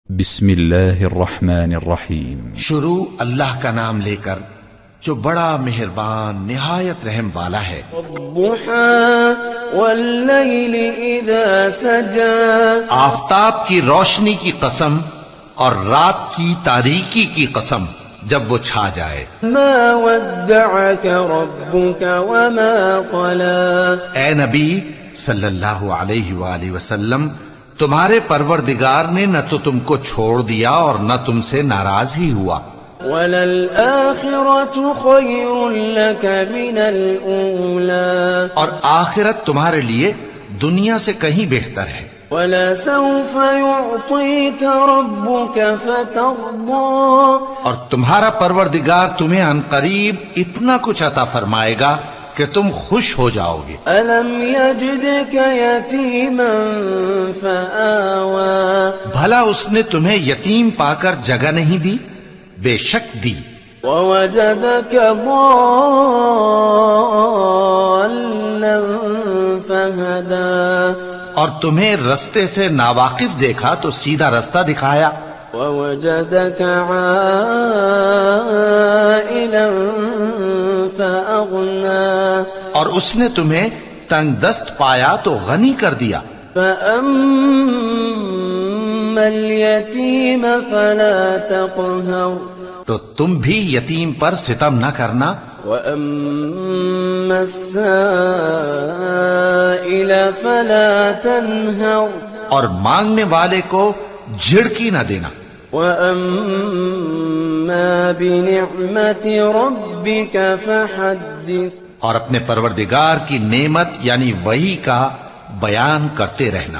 بسم اللہ الرحمن الرحیم۔ شروع اللہ کا نام لے کر جو بڑا مہربان نہایت رحم والا ہے۔ والضحى واللیل اذا سجا، آفتاب کی روشنی کی قسم اور رات کی تاریکی کی قسم جب وہ چھا جائے۔ ما ودعك ربك وما قلى، اے نبی صلی اللہ علیہ وآلہ وسلم، تمہارے پروردگار نے نہ تو تم کو چھوڑ دیا اور نہ تم سے ناراض ہی ہوا۔ وللآخرة خير لك من الأولى، اور آخرت تمہارے لیے دنیا سے کہیں بہتر ہے۔ ولسوف يعطيك ربك فترضى، اور تمہارا پروردگار تمہیں عنقریب اتنا کچھ عطا فرمائے گا کہ تم خوش ہو جاؤ گے۔ ألم يجدك يتيما فآوى، بھلا اس نے تمہیں یتیم پا کر جگہ نہیں دی؟ بے شک دی۔ ووجدك ضالا فهدى، اور تمہیں رستے سے ناواقف دیکھا تو سیدھا رستہ دکھایا۔ ووجدك عائلا فأغنى، اور اس نے تمہیں تنگ دست پایا تو غنی کر دیا۔ فأما اليتيم فلا تقهر، تو تم بھی یتیم پر ستم نہ کرنا، وأما السائل فلا تنهر، اور مانگنے والے کو جھڑکی نہ دینا۔ وأما بنعمة ربك فحدث، اور اپنے پروردگار کی نعمت یعنی وحی کا بیان کرتے رہنا۔